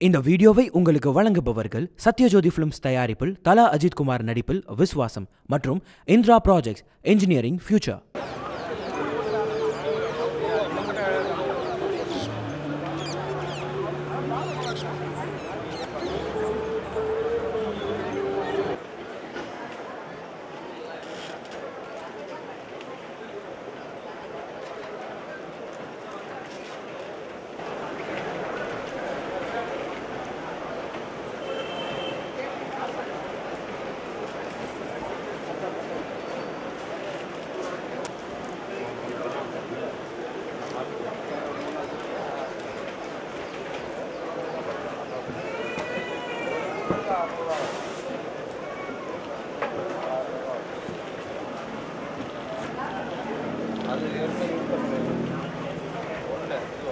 இந்த வீடியோவை உங்களுக்கு வழங்குபவர்கள் சத்யஜோதி ஃபிலிம்ஸ் தயாரிப்பில் தலா அஜித் குமார் நடிப்பில் விஸ்வாசம் மற்றும் Indira projects engineering future.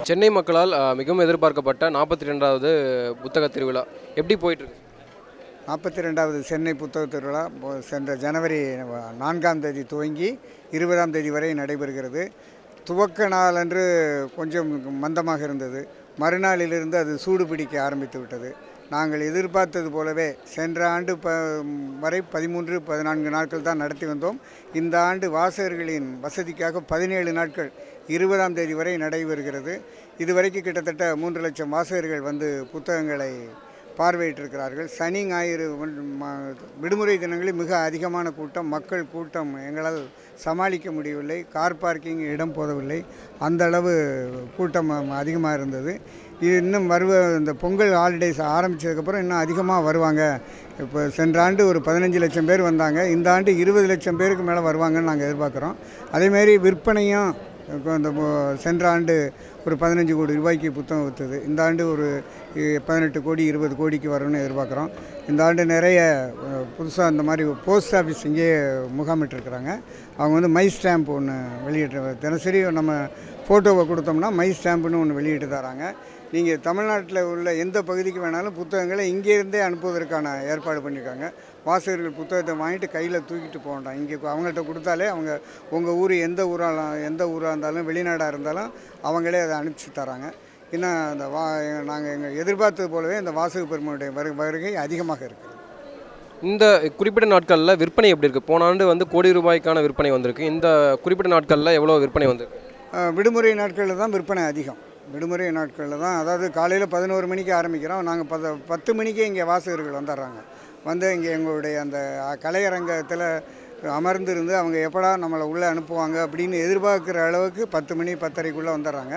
Chennai மக்களால் மிகவும் எதிர்பார்க்கப்பட்ட 42வது புத்தக திருவிழா எப்படி போயிட்டுருக்கு? 42வது சென்னை புத்தக திருவிழா சென்ற ஜனவரி 4ஆம் தேதி துவங்கி 20ஆம் தேதி வரை நடைபெறுகிறது. துவக்க நாளன்று கொஞ்சம் மந்தமாக இருந்தது. மறுநாளிலிருந்து அது சூடு பிடிக்க ஆரம்பித்து விட்டது. நாங்கள் எதிர்பார்த்தது போலவே சென்ற ஆண்டு வரை 13-14 நாட்கள் தான் நடத்தி வந்தோம். இந்த ஆண்டு வாசகர்களின் வசதிக்காக 17 நாட்கள் 20ஆம் தேதி வரை நடைபெறுகிறது. இதுவரைக்கும் கிட்டத்தட்ட 3 லட்சம் வாசகர்கள் வந்து புத்தகங்களை பார்வையிட்டிருக்கிறார்கள். சனி ஞாயிறு விடுமுறை தினங்களில் மிக அதிகமான கூட்டம், மக்கள் கூட்டம் எங்களால் சமாளிக்க முடியவில்லை. கார் பார்க்கிங் இடம் போதவில்லை. அந்த அளவு கூட்டம் அதிகமாக இருந்தது. இது இன்னும் இந்த பொங்கல் ஹாலிடேஸ் ஆரம்பித்ததுக்கப்புறம் இன்னும் அதிகமாக வருவாங்க. இப்போ சென்ற ஆண்டு ஒரு 15 லட்சம் பேர் வந்தாங்க. இந்த ஆண்டு 20 லட்சம் பேருக்கு மேலே வருவாங்கன்னு நாங்கள் எதிர்பார்க்குறோம். அதேமாரி விற்பனையும் இந்த சென்ற ஆண்டு ஒரு 15 கோடி ரூபாய்க்கு புத்தகம் விற்றுது. இந்த ஆண்டு ஒரு 18 கோடி 20 கோடிக்கு வரும்னு எதிர்பார்க்குறோம். இந்த ஆண்டு நிறைய புதுசாக இந்த மாதிரி போஸ்ட் ஆஃபீஸ் இங்கேயே முகாமிட்டிருக்கிறாங்க. அவங்க வந்து மை ஸ்டாம்ப் ஒன்று வெளியிட்டு தினசரி நம்ம ஃபோட்டோவை கொடுத்தோம்னா மை ஸ்டாம்புன்னு ஒன்று வெளியிட்டு தராங்க. நீங்கள் தமிழ்நாட்டில் உள்ள எந்த பகுதிக்கு வேணாலும் புத்தகங்களை இங்கேருந்தே அனுப்புவதற்கான ஏற்பாடு பண்ணியிருக்காங்க. வாசகர்கள் புத்தகத்தை வாங்கிட்டு கையில் தூக்கிட்டு போக வேண்டாம். இங்கே அவங்கள்ட்ட கொடுத்தாலே அவங்க உங்கள் ஊர் எந்த ஊராக இருந்தாலும் வெளிநாடாக இருந்தாலும் அவங்களே அதை அனுப்பிச்சி தராங்க. இன்னும் அந்த நாங்கள் எங்கள் எதிர்பார்த்தது போலவே இந்த வாசக பெருமையுடைய வருகை அதிகமாக இருக்குது. இந்த குறிப்பிட்ட நாட்களில் விற்பனை எப்படி இருக்குது? போன ஆண்டு வந்து கோடி ரூபாய்க்கான விற்பனை வந்திருக்கு. இந்த குறிப்பிட்ட நாட்களில் எவ்வளோ விற்பனை வந்திருக்கு? விடுமுறை நாட்களில் தான் விற்பனை அதிகம். விடுமுறை நாட்களில் தான், அதாவது காலையில் 11 மணிக்கு ஆரம்பிக்கிறோம். நாங்கள் 10 மணிக்கே இங்கே வாசகர்கள் வந்துடுறாங்க. வந்து இங்கே எங்களுடைய அந்த கலையரங்கத்தில் அமர்ந்திருந்து அவங்க எப்படா நம்மளை உள்ளே அனுப்புவாங்க அப்படின்னு எதிர்பார்க்குற அளவுக்கு 10 மணி 10:30க்குள்ளே வந்துடுறாங்க.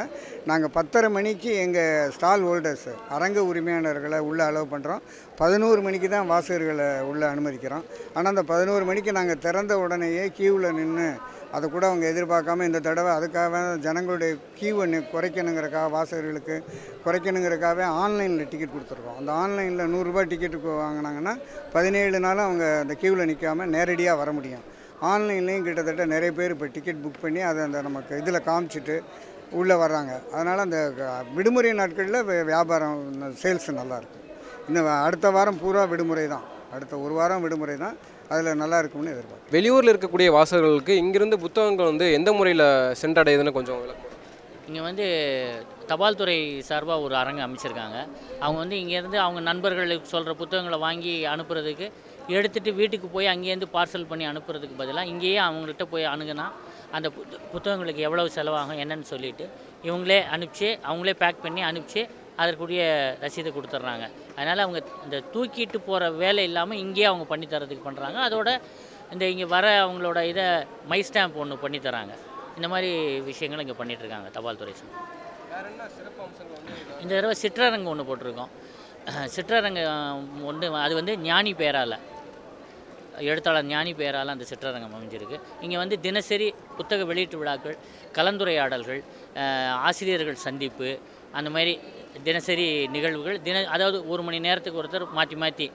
நாங்கள் 10:30 மணிக்கு எங்கள் ஸ்டால் ஹோல்டர்ஸ் அரங்க உரிமையாளர்களை உள்ளே அலோவ் பண்ணுறோம். 11 மணிக்கு தான் வாசகர்களை உள்ளே அனுமதிக்கிறோம். ஆனால் அந்த 11 மணிக்கு நாங்கள் திறந்த உடனேயே கியூவில் நின்று அதை கூட அவங்க எதிர்பார்க்காம இந்த தடவை அதுக்காக ஜனங்களுடைய கியூவை குறைக்கணுங்கிறக்காக வாசகர்களுக்கு குறைக்கணுங்கிறக்காகவே ஆன்லைனில் டிக்கெட் கொடுத்துருக்கோம். அந்த ஆன்லைனில் 100 ரூபாய் டிக்கெட்டுக்கு வாங்கினாங்கன்னா 17 நாளும் அவங்க அந்த கியூவில் நிற்காமல் நேரடியாக வர முடியும். ஆன்லைன்லேயும் கிட்டத்தட்ட நிறைய பேர் இப்போ டிக்கெட் புக் பண்ணி அதை அந்த நமக்கு இதில் காமிச்சிட்டு உள்ளே வர்றாங்க. அதனால் அந்த விடுமுறை நாட்களில் வியாபாரம் சேல்ஸ் நல்லாயிருக்கு. இன்னும் அடுத்த வாரம் பூரா விடுமுறை தான், அடுத்த ஒரு வாரம் விடுமுறை தான். அதில் நல்லா இருக்கும்னு எதிர்பார்க்கும். வெளியூரில் இருக்கக்கூடிய வாசகர்களுக்கு இங்கிருந்து புத்தகங்கள் வந்து எந்த முறையில் சென்றடையுதுன்னு கொஞ்சம் விளக்கம். இங்கே வந்து தபால் துறை சார்பாக ஒரு அரங்கு அமைச்சிருக்காங்க. அவங்க வந்து இங்கேருந்து அவங்க நண்பர்களுக்கு சொல்கிற புத்தகங்களை வாங்கி அனுப்புறதுக்கு எடுத்துகிட்டு வீட்டுக்கு போய் அங்கேருந்து பார்சல் பண்ணி அனுப்புறதுக்கு பதிலாக இங்கேயே அவங்கள்ட்ட போய் அணுகுனா அந்த புத்தகங்களுக்கு எவ்வளவு செலவாகும் என்னன்னு சொல்லிவிட்டு இவங்களே அனுப்பிச்சு அவங்களே பேக் பண்ணி அனுப்பிச்சு அதற்குரிய ரசீதை கொடுத்துட்றாங்க. அதனால் அவங்க இந்த தூக்கிட்டு போகிற வேலை இல்லாமல் இங்கேயே அவங்க பண்ணி தரதுக்கு பண்ணுறாங்க. அதோட இந்த இங்கே வர அவங்களோட இதை மை ஸ்டாம்ப் ஒன்று பண்ணி தராங்க. இந்த மாதிரி விஷயங்கள் இங்கே பண்ணிகிட்ருக்காங்க தபால் துறை சார். இந்த தடவை சிற்றரங்கு ஒன்று போட்டிருக்கோம். சிற்றரங்கு ஒன்று அது வந்து ஞானி பேரால், எழுத்தாளர் ஞானி பேரால் அந்த சிற்றரங்கம் அமைஞ்சிருக்கு. இங்கே வந்து தினசரி புத்தக வெளியீட்டு விழாக்கள், கலந்துரையாடல்கள், ஆசிரியர்கள் சந்திப்பு, அந்த மாதிரி தினசரி நிகழ்வுகள் அதாவது 1 மணி நேரத்துக்கு ஒருத்தர் மாற்றி மாற்றி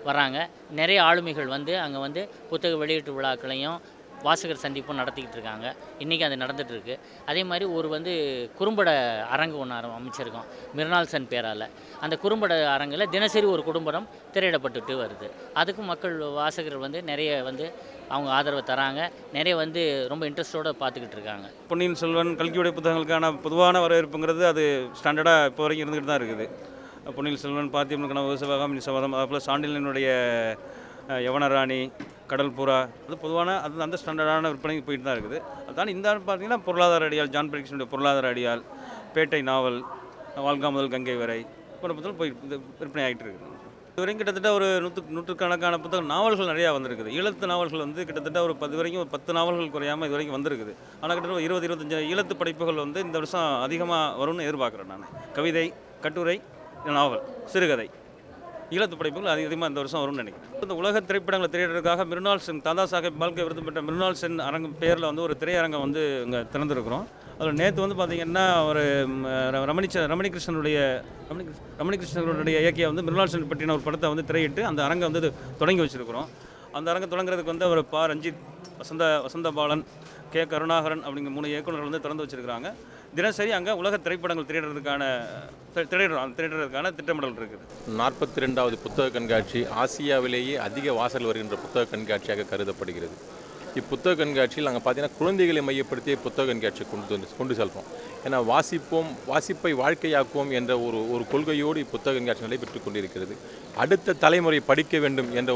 வராங்க. நிறைய ஆளுமைகள் வந்து அங்கே வந்து புத்தக வெளியீட்டு விழாக்களையும் வாசகர் சந்திப்பும் நடத்திக்கிட்டு இருக்காங்க. இன்றைக்கி அது நடந்துகிட்ருக்கு. அதே மாதிரி ஒரு வந்து குறும்பட அரங்கு ஒன்று அமைச்சிருக்கோம் மிர்னால்சன் பேரால். அந்த குறும்பட அரங்கில் தினசரி ஒரு குறும்படம் திரையிடப்பட்டுட்டு வருது. அதுக்கும் மக்கள் வாசகர்கள் வந்து நிறைய வந்து அவங்க ஆதரவை தராங்க. நிறைய வந்து ரொம்ப இன்ட்ரெஸ்ட்டோடு பார்த்துக்கிட்டு இருக்காங்க. பொன்னியின் செல்வன், கல்கியுடைய புத்தகங்களுக்கான பொதுவான வரவேற்புங்கிறது அது ஸ்டாண்டர்டாக இப்போ வரைக்கும் இருந்துகிட்டு தான் இருக்குது. பொன்னியின் செல்வன், பார்த்திபன் கனவு, சிவகாமி சபதம், அதுபோல் சாண்டிலினுடைய யவனராணி, கடல் புறா, அது பொதுவான அது அந்த ஸ்டாண்டர்டான விற்பனைக்கு போயிட்டு தான் இருக்குது. அதுதான் இந்த பார்த்தீங்கன்னா பொருளாதார அடியால், ஜான் பிரிக்ஸனுடைய பொருளாதார அடியால், பேட்டை நாவல், வால்கா முதல் கங்கை வரை போன்ற புத்தகம் போய் விற்பனை ஆகிட்டு இருக்குது. இதுவரைக்கும் கிட்டத்தட்ட ஒரு நூற்றுக்கணக்கான புத்தகம் நாவல்கள் நிறையா வந்திருக்குது. ஈழத்து நாவல்கள் வந்து கிட்டத்தட்ட ஒரு 10 நாவல்கள் குறையாமல் இது வரைக்கும் வந்திருக்குது. ஆனால் கிட்டத்தட்ட 20-25 ஈழத்து படைப்புகள் வந்து இந்த வருஷம் அதிகமாக வரும்னு எதிர்பார்க்குறேன் நான். கவிதை, கட்டுரை, நாவல், சிறுகதை, ஈழத்து படைப்புகள் அதிகமாக இந்த வருஷம் வரும்னு நினைக்கிறேன். இந்த உலக திரைப்படங்களை திரையிடுறதுக்காக மிருனால் சென், தாதா சாஹேப் பால்கே விருது பெற்ற மிருனால் சென் அரங்கம் பேரில் வந்து ஒரு திரையரங்கம் வந்து இங்கே திறந்துருக்கிறோம். அதில் நேற்று வந்து பார்த்திங்கன்னா ஒரு ரமணி கிருஷ்ணனுடைய இயக்கிய வந்து மிருனால் சென் பற்றின ஒரு படத்தை வந்து திரையிட்டு அந்த அரங்கை வந்து தொடங்கி வச்சுருக்கிறோம். அந்த அரங்கை தொடங்குறதுக்கு வந்து அவர் ரஞ்சித், வசந்தபாலன், கே கருணாகரன் அப்படிங்கிற 3 இயக்குநர்கள் வந்து திறந்து வச்சுருக்கிறாங்க. தினசரி அங்கே உலக திரைப்படங்கள் திரையிடுறதுக்கான திட்டமிடல் இருக்குது. 42வது புத்தக கண்காட்சி ஆசியாவிலேயே அதிக வாசல் வருகின்ற புத்தக கண்காட்சியாக கருதப்படுகிறது. இப்புத்தக கண்காட்சியில் நாங்கள் பார்த்தீங்கன்னா குழந்தைகளை மையப்படுத்திய புத்தக கண்காட்சி கொண்டு செல்கிறோம். ஏன்னா வாசிப்பை வாழ்க்கையாக்குவோம் என்ற ஒரு கொள்கையோடு இப்புத்தக கண்காட்சி நடைபெற்று கொண்டிருக்கிறது. அடுத்த தலைமுறை படிக்க வேண்டும் என்ற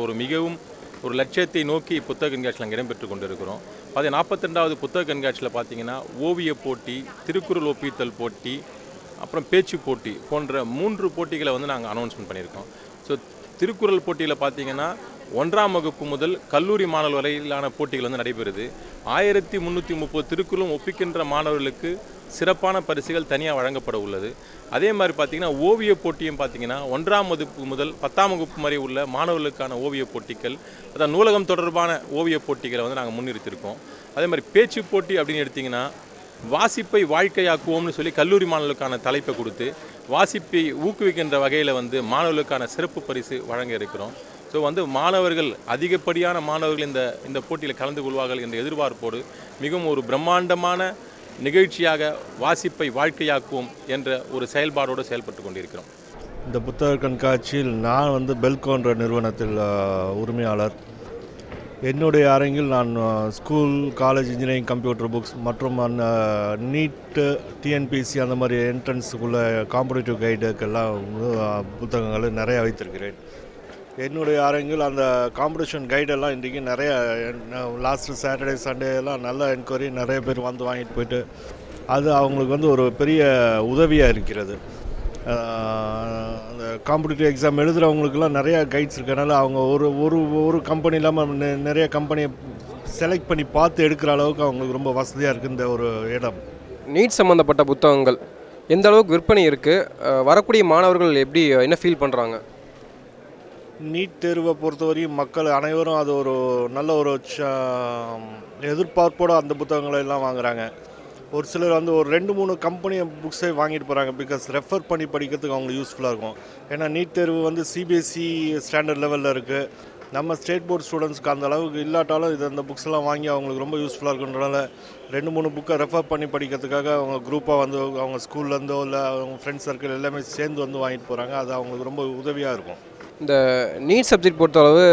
ஒரு லட்சியத்தை நோக்கி புத்தக கண்காட்சியில் நாங்கள் இடம்பெற்று கொண்டிருக்கிறோம். 42வது புத்தக கண்காட்சியில் பார்த்தீங்கன்னா ஓவிய போட்டி, திருக்குறள் ஒப்பித்தல் போட்டி, அப்புறம் பேச்சு போட்டி போன்ற 3 போட்டிகளை வந்து நாங்கள் அனௌன்ஸ்மெண்ட் பண்ணியிருக்கோம். ஸோ திருக்குறள் போட்டியில் பார்த்தீங்கன்னா 1ஆம் வகுப்பு முதல் கல்லூரி மாணவர் வரையிலான போட்டிகள் வந்து நடைபெறுது. 1330 திருக்குறளும் ஒப்பிக்கின்ற மாணவர்களுக்கு சிறப்பான பரிசுகள் தனியாக வழங்கப்பட உள்ளது. அதே மாதிரி பார்த்திங்கன்னா ஓவிய போட்டியும் பார்த்திங்கன்னா 1ஆம் வகுப்பு முதல் 10ஆம் வகுப்பு வரை உள்ள மாணவர்களுக்கான ஓவிய போட்டிகள், அதான் நூலகம் தொடர்பான ஓவிய போட்டிகளை வந்து நாங்கள் முன்னிறுத்தியிருக்கோம். அதே மாதிரி பேச்சு போட்டி அப்படின்னு எடுத்திங்கன்னா வாசிப்பை வாழ்க்கையாக்குவோம்னு சொல்லி கல்லூரி மாணவர்களுக்கான தலைப்பை கொடுத்து வாசிப்பை ஊக்குவிக்கின்ற வகையில் வந்து மாணவர்களுக்கான சிறப்பு பரிசு வழங்க இருக்கிறோம். ஸோ வந்து அதிகப்படியான மாணவர்கள் இந்த போட்டியில் கலந்து கொள்வார்கள் என்ற எதிர்பார்ப்போடு மிகவும் ஒரு பிரம்மாண்டமான நிகழ்ச்சியாக வாசிப்பை வாழ்க்கையாக்குவோம் என்ற ஒரு செயல்பாடோடு செயல்பட்டு கொண்டிருக்கிறோம். இந்த புத்தக கண்காட்சியில் நான் வந்து பெல்கோன்ற நிறுவனத்தில் உரிமையாளர். என்னுடைய அரங்கில் நான் school, college, engineering, computer books மற்றும் நீட்டு, டிஎன்பிசி அந்த மாதிரி என்ட்ரன்ஸுக்குள்ள காம்படிட்டிவ் கைடுக்கெல்லாம் புத்தகங்கள் நிறையா வைத்திருக்கிறேன். என்னுடைய அரங்கில் அந்த காம்படிஷன் கைடெல்லாம் இன்றைக்கி நிறைய லாஸ்ட்டு சாட்டர்டே சண்டே எல்லாம் நல்ல என்கொயரி, நிறைய பேர் வந்து வாங்கிட்டு போயிட்டு அது அவங்களுக்கு வந்து ஒரு பெரிய உதவியாக இருக்கிறது. அந்த காம்படிட்டிவ் எக்ஸாம் எழுதுகிறவங்களுக்கெல்லாம் நிறையா கைட்ஸ் இருக்கனால அவங்க ஒரு கம்பெனி இல்லாமல் நிறைய கம்பெனியை செலக்ட் பண்ணி பார்த்து எடுக்கிற அளவுக்கு அவங்களுக்கு ரொம்ப வசதியாக இருக்குது இந்த ஒரு இடம். நீட் சம்மந்தப்பட்ட புத்தகங்கள் எந்த அளவுக்கு விற்பனை இருக்குது, வரக்கூடிய மாணவர்கள் எப்படி என்ன ஃபீல் பண்ணுறாங்க? நீட் தேர்வை பொறுத்தவரையும் மக்கள் அனைவரும் அது ஒரு நல்ல ஒரு எதிர்பார்ப்போடு அந்த புத்தகங்களை எல்லாம் வாங்குகிறாங்க. ஒரு சிலர் வந்து ஒரு 2-3 கம்பெனி புக்ஸே வாங்கிட்டு போகிறாங்க. பிகாஸ் ரெஃபர் பண்ணி படிக்கிறதுக்கு அவங்களுக்கு யூஸ்ஃபுல்லாக இருக்கும். ஏன்னா நீட் தேர்வு வந்து சிபிஎஸ்சி ஸ்டாண்டர்ட் லெவலில் இருக்குது. நம்ம ஸ்டேட் போர்ட் ஸ்டூடெண்ட்ஸ்க்கு அந்த அளவுக்கு இல்லாட்டாலும் அந்த புக்ஸ்லாம் வாங்கி அவங்களுக்கு ரொம்ப யூஸ்ஃபுல்லாக இருக்குன்றனால 2-3 புக்கை ரெஃபர் பண்ணி படிக்கிறதுக்காக அவங்க குரூப்பாக வந்து அவங்க ஸ்கூல்லேருந்தோ இல்லை அவங்க ஃப்ரெண்ட்ஸ் சர்க்கிள் எல்லாமே சேர்ந்து வந்து வாங்கிட்டு போகிறாங்க. அது அவங்களுக்கு ரொம்ப உதவியாக இருக்கும். இந்த நீட் சப்ஜெக்ட் பொறுத்தளவு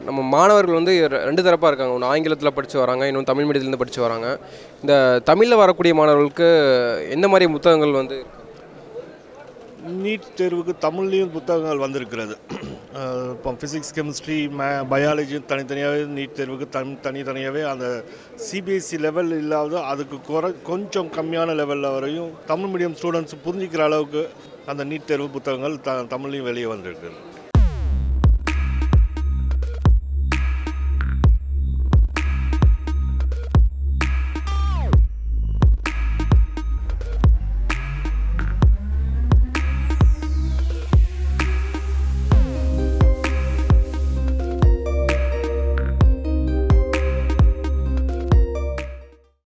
நம்ம மாணவர்கள் வந்து 2 தரப்பாக இருக்காங்க. ஒன்று ஆங்கிலத்தில் படித்து வராங்க, இன்னொன்று தமிழ் மீடியத்துலேருந்து படித்து வராங்க. இந்த தமிழில் வரக்கூடிய மாணவர்களுக்கு எந்த மாதிரி புத்தகங்கள் வந்து நீட் தேர்வுக்கு தமிழ்லேயும் புத்தகங்கள் வந்திருக்கிறது. இப்போ ஃபிசிக்ஸ், கெமிஸ்ட்ரி, பயாலஜி தனித்தனியாகவே நீட் தேர்வுக்கு தனித்தனியாகவே அந்த சிபிஎஸ்சி லெவல் இல்லாத அதுக்கு கொஞ்சம் கம்மியான லெவலில் வரையும் தமிழ் மீடியம் ஸ்டூடெண்ட்ஸ் புரிஞ்சிக்கிற அளவுக்கு அந்த நீட் தேர்வு புத்தகங்கள் தமிழ்லையும் வெளியே வந்திருக்கிறது.